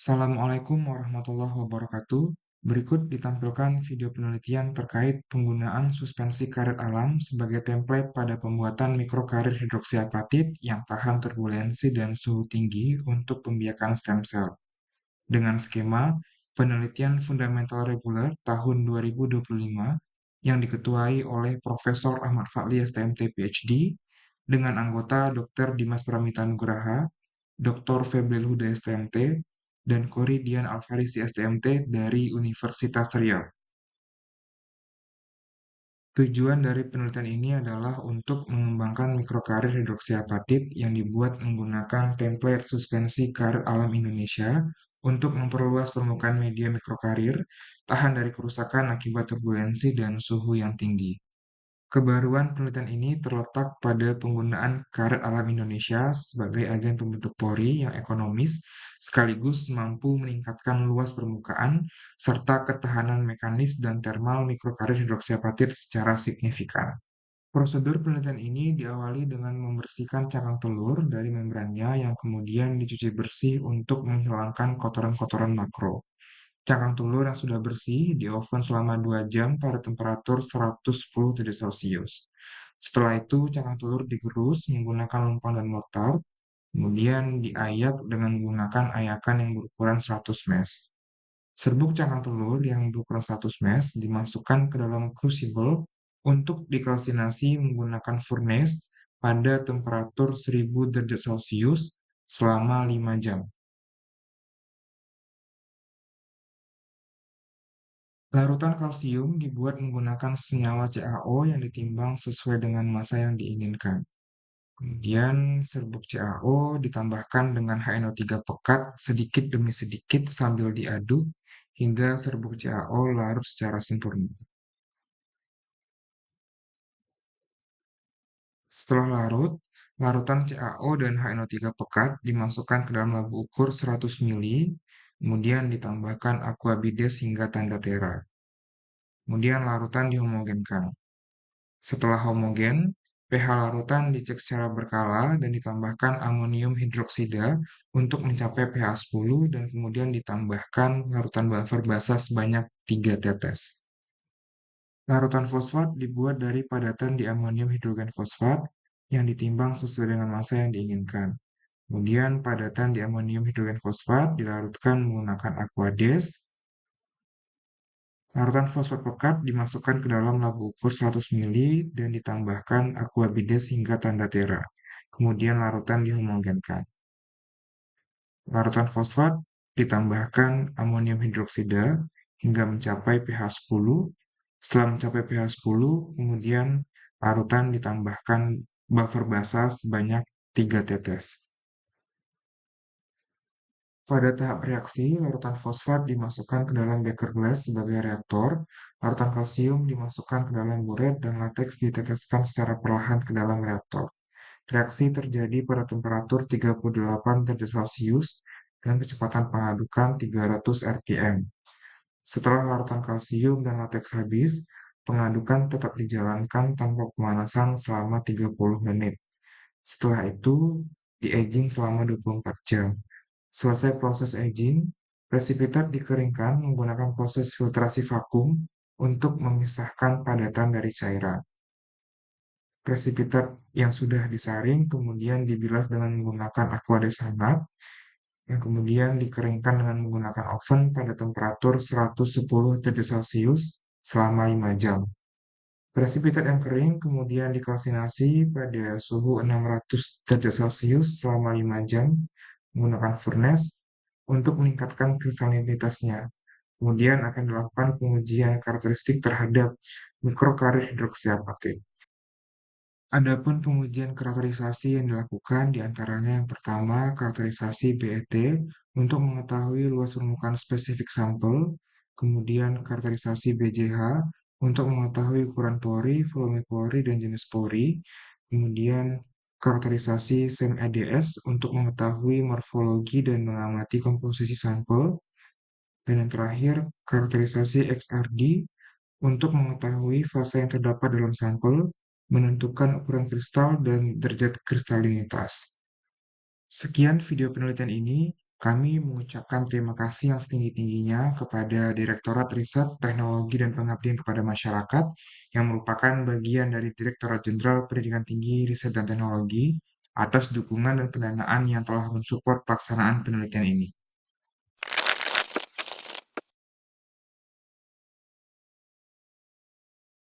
Assalamualaikum warahmatullahi wabarakatuh. Berikut ditampilkan video penelitian terkait penggunaan suspensi karet alam sebagai template pada pembuatan mikrokarir hidroksiapatit yang tahan turbulensi dan suhu tinggi untuk pembiakan stem cell. Dengan skema penelitian fundamental reguler tahun 2025 yang diketuai oleh Profesor Ahmad Fadli STMT PhD dengan anggota Dr. Dimas Pramitanugraha, Dr. Febril Huda STMT, dan Kori Dian Alfarisi STMT dari Universitas Riau. Tujuan dari penelitian ini adalah untuk mengembangkan mikrokarir hidroksiapatit yang dibuat menggunakan template suspensi karir alam Indonesia untuk memperluas permukaan media mikrokarir, tahan dari kerusakan akibat turbulensi dan suhu yang tinggi. Kebaruan penelitian ini terletak pada penggunaan karet alam Indonesia sebagai agen pembentuk pori yang ekonomis sekaligus mampu meningkatkan luas permukaan serta ketahanan mekanis dan termal mikrokarir hidroksiapatit secara signifikan. Prosedur penelitian ini diawali dengan membersihkan cangkang telur dari membrannya yang kemudian dicuci bersih untuk menghilangkan kotoran-kotoran makro. Cangkang telur yang sudah bersih di oven selama 2 jam pada temperatur 110 derajat Celcius. Setelah itu, cangkang telur digerus menggunakan lumpang dan mortar, kemudian diayak dengan menggunakan ayakan yang berukuran 100 mesh. Serbuk cangkang telur yang berukuran 100 mesh dimasukkan ke dalam crucible untuk dikalsinasi menggunakan furnace pada temperatur 1000 derajat Celcius selama 5 jam. Larutan kalsium dibuat menggunakan senyawa CaO yang ditimbang sesuai dengan massa yang diinginkan. Kemudian serbuk CaO ditambahkan dengan HNO3 pekat sedikit demi sedikit sambil diaduk hingga serbuk CaO larut secara sempurna. Setelah larut, larutan CaO dan HNO3 pekat dimasukkan ke dalam labu ukur 100 ml, kemudian ditambahkan aquabides hingga tanda tera. Kemudian larutan dihomogenkan. Setelah homogen, pH larutan dicek secara berkala dan ditambahkan amonium hidroksida untuk mencapai pH 10 dan kemudian ditambahkan larutan buffer basa sebanyak 3 tetes. Larutan fosfat dibuat dari padatan diamonium hidrogen fosfat yang ditimbang sesuai dengan massa yang diinginkan. Kemudian padatan diamonium hidrogen fosfat dilarutkan menggunakan Aquades. Larutan fosfat pekat dimasukkan ke dalam labu ukur 100 ml dan ditambahkan aquabides hingga tanda tera. Kemudian larutan dihomogenkan. Larutan fosfat ditambahkan amonium hidroksida hingga mencapai pH 10. Setelah mencapai pH 10, kemudian larutan ditambahkan buffer basa sebanyak 3 tetes. Pada tahap reaksi, larutan fosfat dimasukkan ke dalam beker glass sebagai reaktor, larutan kalsium dimasukkan ke dalam buret, dan lateks diteteskan secara perlahan ke dalam reaktor. Reaksi terjadi pada temperatur 38 derajat Celcius dan kecepatan pengadukan 300 rpm. Setelah larutan kalsium dan lateks habis, pengadukan tetap dijalankan tanpa pemanasan selama 30 menit. Setelah itu, di-aging selama 24 jam. Selesai proses aging, presipitat dikeringkan menggunakan proses filtrasi vakum untuk memisahkan padatan dari cairan. Presipitat yang sudah disaring kemudian dibilas dengan menggunakan aquades hangat, yang kemudian dikeringkan dengan menggunakan oven pada temperatur 110 derajat Celcius selama 5 jam. Presipitat yang kering kemudian dikalsinasi pada suhu 600 derajat Celcius selama 5 jam menggunakan furnace untuk meningkatkan krisalinitasnya. Kemudian akan dilakukan pengujian karakteristik terhadap mikrokarir hidroksiapatit. Adapun pengujian karakterisasi yang dilakukan diantaranya yang pertama karakterisasi BET untuk mengetahui luas permukaan spesifik sampel, kemudian karakterisasi BJH untuk mengetahui ukuran pori, volume pori, dan jenis pori, kemudian karakterisasi SEM-EDS untuk mengetahui morfologi dan mengamati komposisi sampel, dan yang terakhir karakterisasi XRD untuk mengetahui fase yang terdapat dalam sampel, menentukan ukuran kristal dan derajat kristalinitas. Sekian video penelitian ini. Kami mengucapkan terima kasih yang setinggi-tingginya kepada Direktorat Riset, Teknologi, dan Pengabdian kepada Masyarakat yang merupakan bagian dari Direktorat Jenderal Pendidikan Tinggi, Riset, dan Teknologi atas dukungan dan pendanaan yang telah mensupport pelaksanaan penelitian ini.